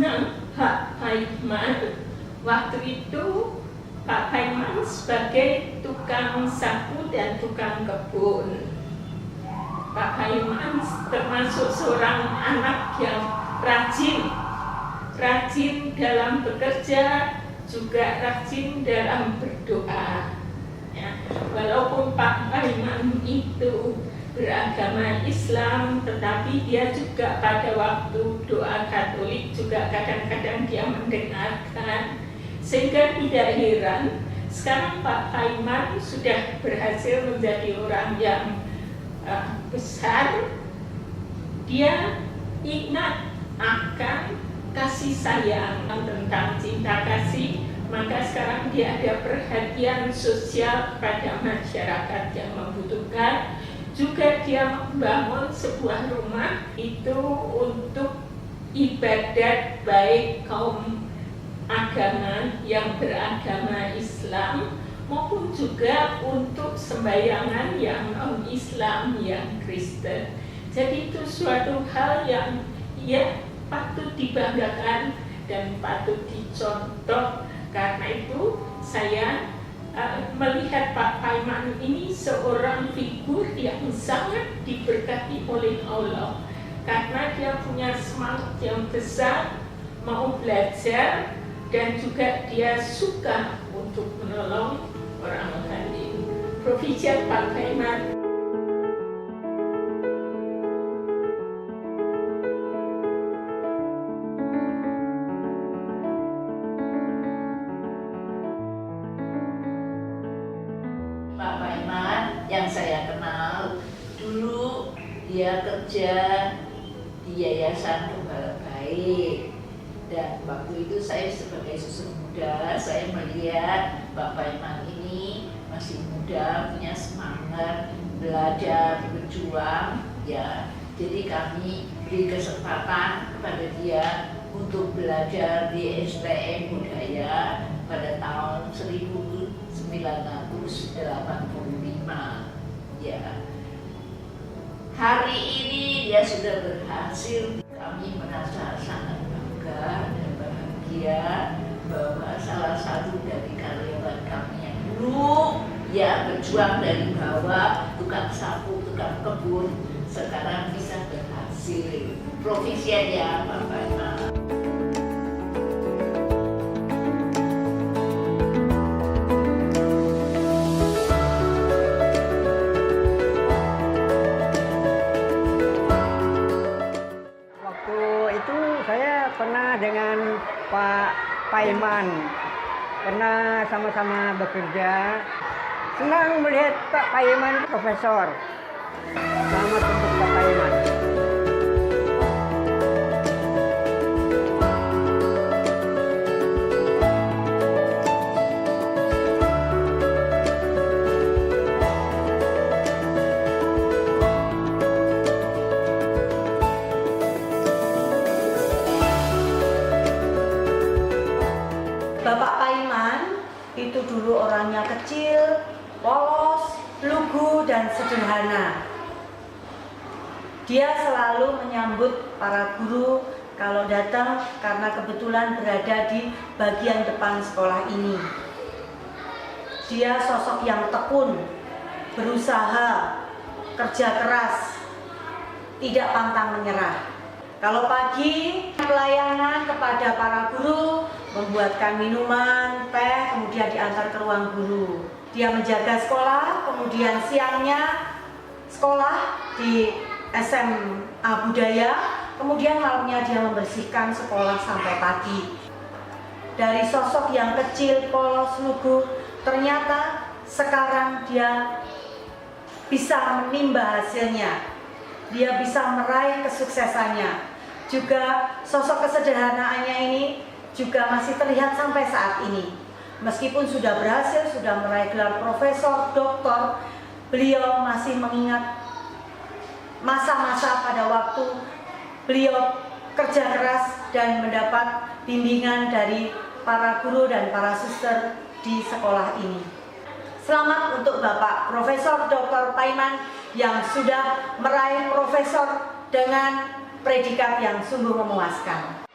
dengan Pak Paiman. Waktu itu Pak Paiman sebagai tukang sapu dan tukang kebun. Pak Paiman termasuk seorang anak yang rajin dalam bekerja, juga rajin dalam berdoa. Ya, walaupun Pak Paiman itu beragama Islam, tetapi dia juga pada waktu doa Katolik juga kadang-kadang dia mendengarkan, sehingga tidak heran sekarang Pak Paiman sudah berhasil menjadi orang yang besar. Dia ingat akan kasih sayang, tentang cinta kasih, maka sekarang dia ada perhatian sosial pada masyarakat yang membutuhkan. Juga dia membangun sebuah rumah itu untuk ibadat baik kaum agama yang beragama Islam maupun juga untuk sembayangan yang non-Islam, yang Kristen. Jadi itu suatu hal yang patut dibanggakan dan patut dicontoh. Karena itu saya melihat Pak Paiman ini seorang figur yang sangat diberkati oleh Allah, karena dia punya semangat yang besar, mau belajar, dan juga dia suka untuk menolong orang lain. Profesiat Pak Paiman. Pak Paiman yang saya kenal dulu, dia kerja di Yayasan Gembala Baik, dan waktu itu saya sebagai susu muda, saya melihat Pak Paiman ini masih muda, punya semangat belajar, berjuang, ya. Jadi kami beri kesempatan kepada dia untuk belajar di STM Budaya pada tahun 1985, ya. Hari ini dia sudah berhasil. Kami merasa sangat bangga dan bahagia bahwa salah satu dari karyawan kami yang dulu ya berjuang dari bawah, tukang sapu, tukang kebun, sekarang bisa berhasil. Profesiat ya Pak Paiman. Pernah dengan Pak Paiman, pernah sama-sama bekerja. Senang melihat Pak Paiman profesor. Selamat untuk Pak Paiman. Bapak Paiman itu dulu orangnya kecil, polos, lugu, dan sederhana. Dia selalu menyambut para guru kalau datang karena kebetulan berada di bagian depan sekolah ini. Dia sosok yang tekun, berusaha, kerja keras, tidak pantang menyerah. Kalau pagi pelayanan kepada para guru, membuatkan minuman, teh, kemudian diantar ke ruang guru. Dia menjaga sekolah, kemudian siangnya sekolah di SMA Budaya, kemudian malamnya dia membersihkan sekolah sampai pagi. Dari sosok yang kecil, polos, lugu, ternyata sekarang dia bisa menimba hasilnya. Dia bisa meraih kesuksesannya. Juga sosok kesederhanaannya ini juga masih terlihat sampai saat ini. Meskipun sudah berhasil, sudah meraih gelar profesor, doktor, beliau masih mengingat masa-masa pada waktu beliau kerja keras dan mendapat bimbingan dari para guru dan para suster di sekolah ini. Selamat untuk Bapak Profesor Dr. Paiman yang sudah meraih profesor dengan predikat yang sungguh memuaskan.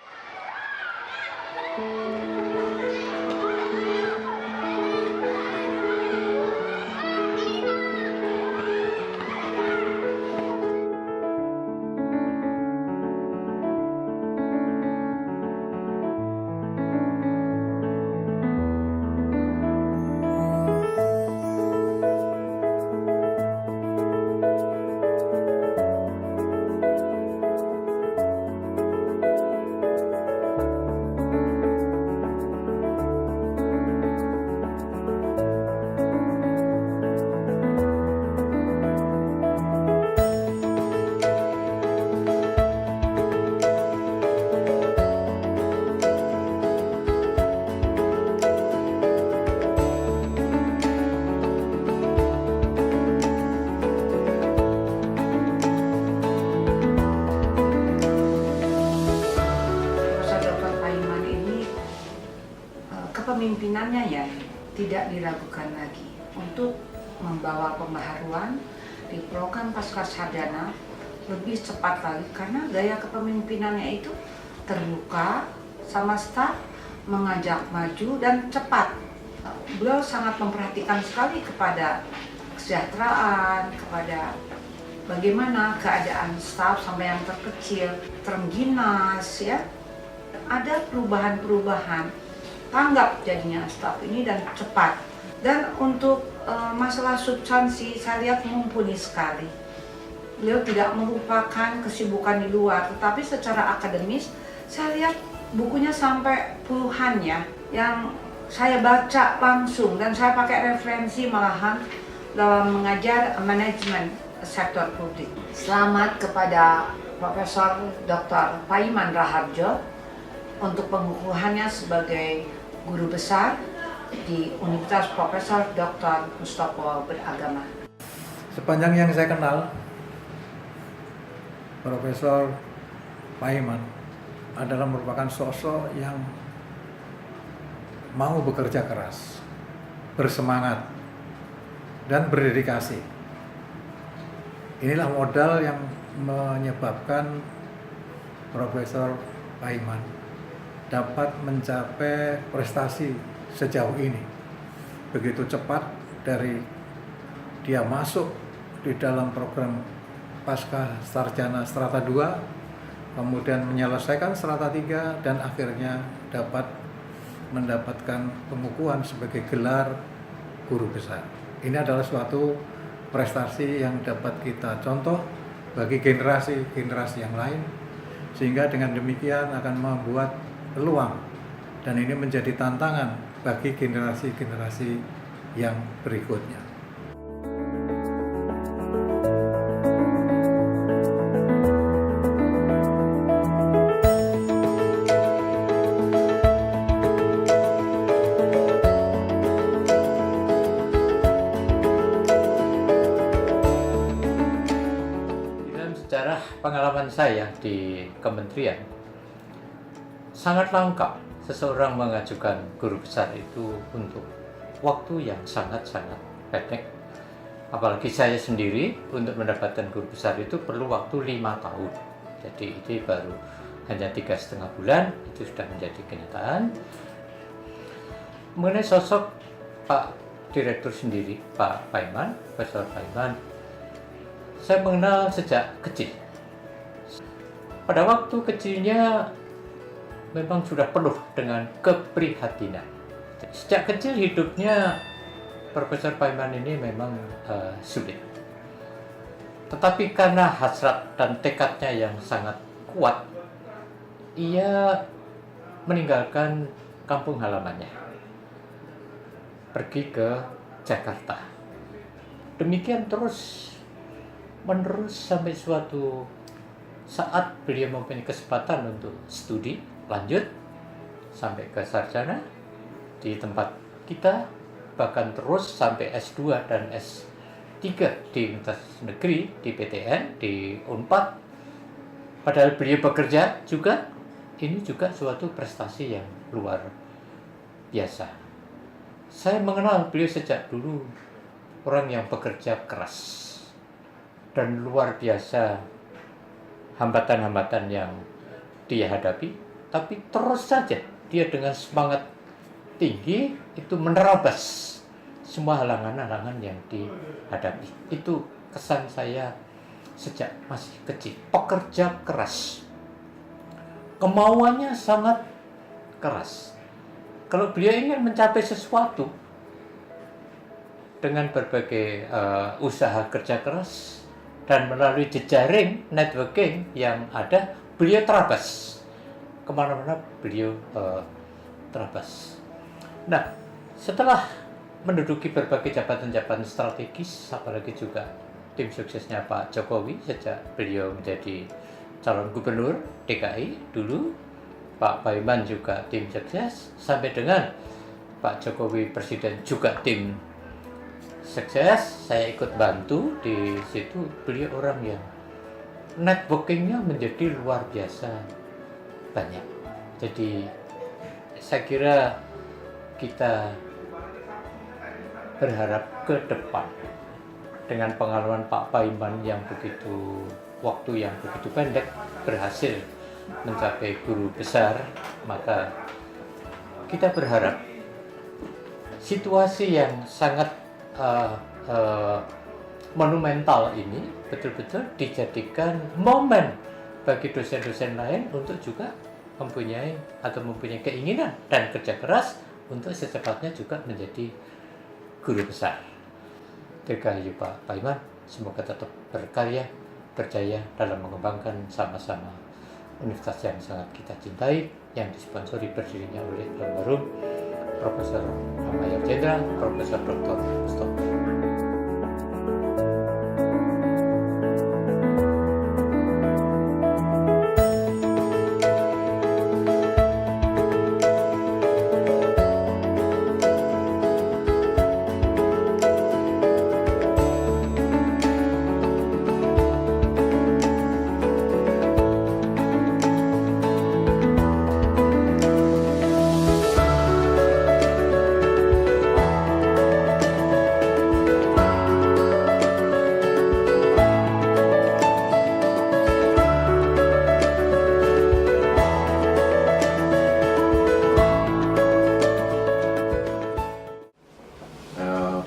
kepemimpinannya ya tidak diragukan lagi untuk membawa pembaharuan di program Pascasarjana lebih cepat lagi karena gaya kepemimpinannya itu terbuka sama staf, mengajak maju dan cepat. Beliau sangat memperhatikan sekali kepada kesejahteraan, kepada bagaimana keadaan staf sampai yang terkecil, terengginas ya. Ada perubahan-perubahan, tanggap jadinya staf ini dan cepat. Dan untuk masalah substansi saya lihat mumpuni sekali. Beliau tidak melupakan kesibukan di luar, tetapi secara akademis saya lihat bukunya sampai puluhan ya, yang saya baca langsung dan saya pakai referensi malahan dalam mengajar manajemen sektor publik. Selamat kepada Profesor Dr. Paiman Raharjo untuk pengukuhannya sebagai guru besar di Universitas Profesor Dr. Mustopo Beragama. Sepanjang yang saya kenal, Profesor Paiman adalah merupakan sosok yang mau bekerja keras, bersemangat, dan berdedikasi. Inilah modal yang menyebabkan Profesor Paiman dapat mencapai prestasi sejauh ini. Begitu cepat dari dia masuk di dalam program Pascasarjana Strata 2, kemudian menyelesaikan Strata 3 dan akhirnya dapat mendapatkan pengukuhan sebagai gelar guru besar. Ini adalah suatu prestasi yang dapat kita contoh bagi generasi-generasi yang lain, sehingga dengan demikian akan membuat peluang dan ini menjadi tantangan bagi generasi-generasi yang berikutnya. Pengalaman saya di kementerian sangat langka seseorang mengajukan guru besar itu untuk waktu yang sangat-sangat pendek. Apalagi saya sendiri untuk mendapatkan guru besar itu perlu waktu 5 tahun. Jadi itu baru hanya 3,5 bulan itu sudah menjadi kenyataan. Mengenai sosok Pak Direktur sendiri, Pak Paiman, Profesor Paiman, saya mengenal sejak kecil. Pada waktu kecilnya memang sudah penuh dengan keprihatinan. Sejak kecil hidupnya Profesor Paiman ini memang sulit. Tetapi karena hasrat dan tekadnya yang sangat kuat, ia meninggalkan kampung halamannya, pergi ke Jakarta. Demikian terus menerus sampai suatu saat beliau mempunyai kesempatan untuk studi lanjut sampai ke sarjana di tempat kita, bahkan terus sampai S2 dan S3 di Universitas Negeri, di PTN, di Unpad. Padahal beliau bekerja juga, ini juga suatu prestasi yang luar biasa. Saya mengenal beliau sejak dulu, orang yang bekerja keras dan luar biasa hambatan-hambatan yang dia hadapi, tapi terus saja dia dengan semangat tinggi itu menerabas semua halangan-halangan yang dihadapi. Itu kesan saya sejak masih kecil. Pekerja keras, kemauannya sangat keras. Kalau beliau ingin mencapai sesuatu dengan berbagai usaha kerja keras dan melalui jejaring networking yang ada, beliau terabas kemana-mana, beliau terabas. Nah, setelah menduduki berbagai jabatan-jabatan strategis, apalagi juga tim suksesnya Pak Jokowi sejak beliau menjadi calon gubernur DKI dulu, Pak Paiman juga tim sukses, sampai dengan Pak Jokowi presiden juga tim sukses. Saya ikut bantu di situ. Beliau orang yang networkingnya menjadi luar biasa banyak. Jadi saya kira kita berharap ke depan dengan pengalaman Pak Paiman yang begitu waktu yang begitu pendek berhasil mencapai guru besar, maka kita berharap situasi yang sangat monumental ini betul-betul dijadikan momen bagi dosen-dosen lain untuk juga mempunyai keinginan dan kerja keras untuk secepatnya juga menjadi guru besar. Dirgahayu Pak Paiman, semoga tetap berkarya, berjaya dalam mengembangkan sama-sama universitas yang sangat kita cintai, yang disponsori berdirinya oleh almarhum Profesor Mayor Jenderal Profesor Dr. Mustopo.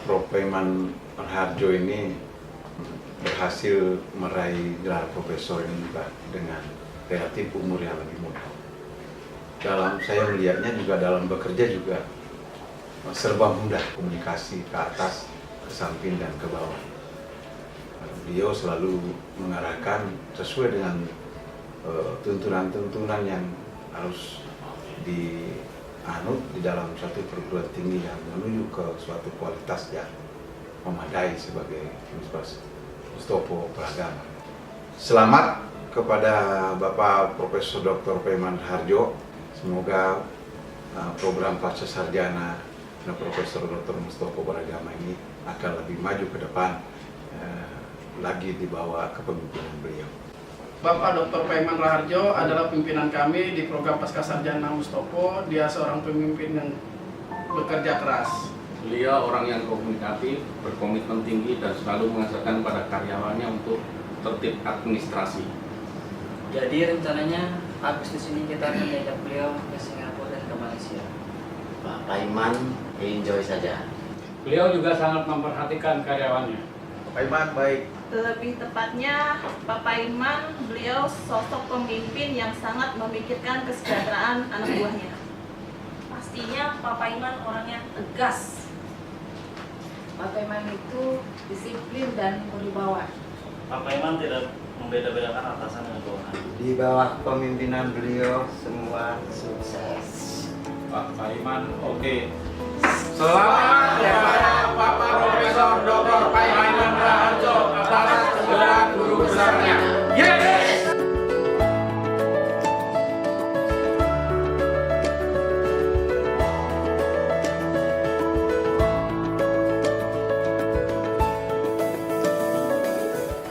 Prof. Paiman Raharjo ini berhasil meraih gelar profesor ini juga dengan relatif umur yang lebih muda. Saya melihatnya juga dalam bekerja juga serba mudah, komunikasi ke atas, ke samping dan ke bawah. Beliau selalu mengarahkan sesuai dengan tuntunan-tuntunan yang harus dianut di dalam suatu perguruan tinggi yang menuju ke suatu kualitas yang memadai sebagai Universitas Mustopo Beragama. Selamat kepada Bapak Profesor Dr. Paiman Raharjo. Semoga program pasca sarjana Profesor Dr. Mustopo Beragama ini akan lebih maju ke depan lagi di bawah kepemimpinan beliau. Bapak Dr. Paiman Raharjo adalah pimpinan kami di program Pascasarjana Mustopo. Dia seorang pemimpin yang bekerja keras. Beliau orang yang komunikatif, berkomitmen tinggi dan selalu mengajarkan pada karyawannya untuk tertib administrasi. Jadi rencananya habis di sini kita akan diajak beliau ke Singapura dan ke Malaysia. Pak Paiman enjoy saja. Beliau juga sangat memperhatikan karyawannya. Paiman baik. Lebih tepatnya, Pak Paiman, beliau sosok pemimpin yang sangat memikirkan kesejahteraan anak buahnya. Pastinya Pak Paiman orang yang tegas. Pak Paiman itu disiplin dan berwibawa. Pak Paiman tidak membeda-bedakan atasan dan bawahan. Di bawah kepemimpinan beliau semua sukses. Pak Paiman oke. Selamat kepada Bapak Profesor Dr. Paiman Raharjo atas gelar guru besarnya. Yes!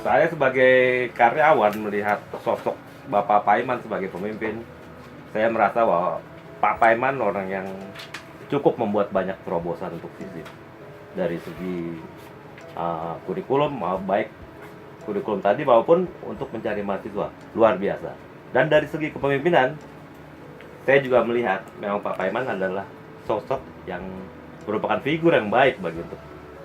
Saya sebagai karyawan melihat sosok Bapak Paiman sebagai pemimpin, saya merasa bahwa Pak Paiman orang yang cukup membuat banyak terobosan untuk FISIP. Dari segi kurikulum, baik kurikulum tadi maupun untuk mencari mahasiswa, luar biasa. Dan dari segi kepemimpinan, saya juga melihat memang Pak Paiman adalah sosok yang merupakan figur yang baik bagi untuk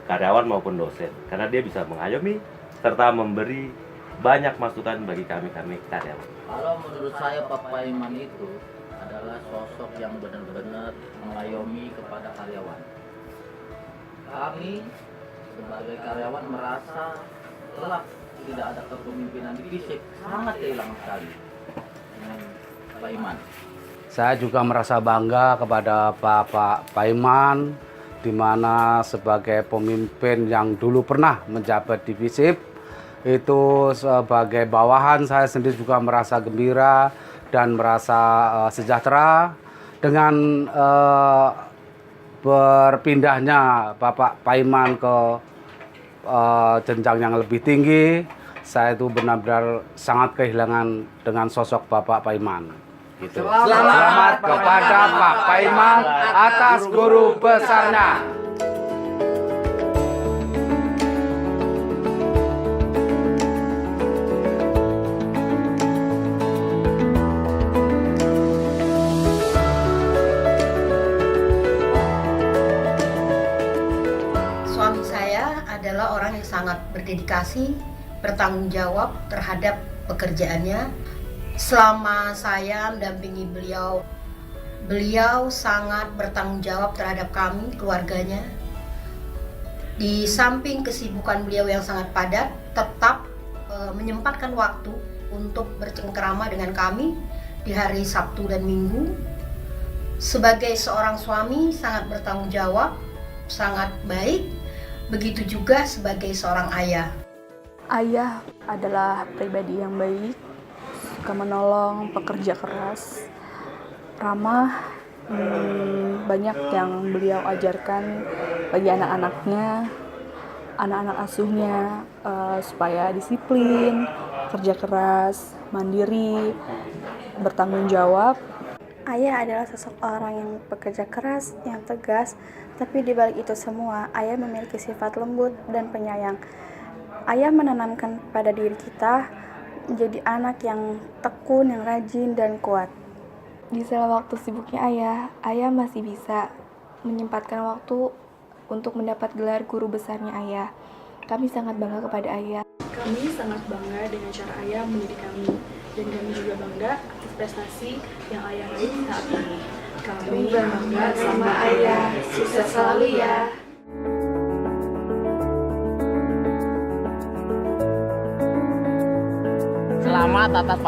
karyawan maupun dosen. Karena dia bisa mengayomi serta memberi banyak masukan bagi kami karyawan. Kalau menurut saya Pak Paiman itu adalah sosok yang benar-benar mengayomi kepada karyawan. Kami sebagai karyawan merasa telah tidak ada kepemimpinan di FISIP, sangat kehilangan sekali dengan Pak Paiman. Saya juga merasa bangga kepada Pak Paiman, di mana sebagai pemimpin yang dulu pernah menjabat di FISIP, itu sebagai bawahan saya sendiri juga merasa gembira dan merasa sejahtera dengan berpindahnya Bapak Paiman ke jenjang yang lebih tinggi. Saya itu benar-benar sangat kehilangan dengan sosok Bapak Paiman. Gitu. Selamat kepada Pak Paiman atas guru besarnya. Suami saya adalah orang yang sangat berdedikasi, bertanggung jawab terhadap pekerjaannya. Selama saya mendampingi beliau, beliau sangat bertanggung jawab terhadap kami, keluarganya. Di samping kesibukan beliau yang sangat padat, tetap menyempatkan waktu untuk bercengkerama dengan kami di hari Sabtu dan Minggu. Sebagai seorang suami sangat bertanggung jawab, sangat baik, begitu juga sebagai seorang ayah. Ayah adalah pribadi yang baik, suka menolong, pekerja keras, ramah, banyak yang beliau ajarkan bagi anak-anaknya, anak-anak asuhnya, supaya disiplin, kerja keras, mandiri, bertanggung jawab. Ayah adalah sosok orang yang bekerja keras, yang tegas, tapi di balik itu semua, ayah memiliki sifat lembut dan penyayang. Ayah menanamkan pada diri kita menjadi anak yang tekun, yang rajin, dan kuat. Di sela waktu sibuknya ayah masih bisa menyempatkan waktu untuk mendapat gelar guru besarnya ayah. Kami sangat bangga kepada ayah. Kami sangat bangga dengan cara ayah mendidik kami, dan kami juga bangga atas prestasi yang ayah raih saat ini. Kami bangga sama ayah, sukses selalu ya. Selamat atas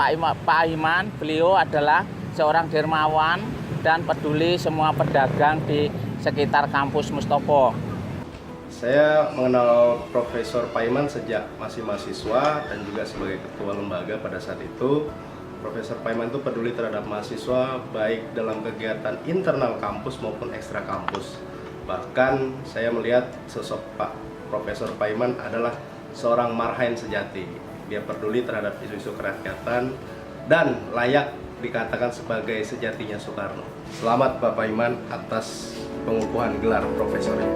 Pak Iman, beliau adalah seorang dermawan dan peduli semua pedagang di sekitar kampus Mustopo. Saya mengenal Profesor Paiman sejak masih mahasiswa dan juga sebagai ketua lembaga pada saat itu. Profesor Paiman itu peduli terhadap mahasiswa baik dalam kegiatan internal kampus maupun ekstra kampus. Bahkan saya melihat sosok Pak Profesor Paiman adalah seorang marhaen sejati. Dia peduli terhadap isu-isu kerakyatan dan layak dikatakan sebagai sejatinya Soekarno. Selamat Bapak Iman atas pengukuhan gelar profesornya.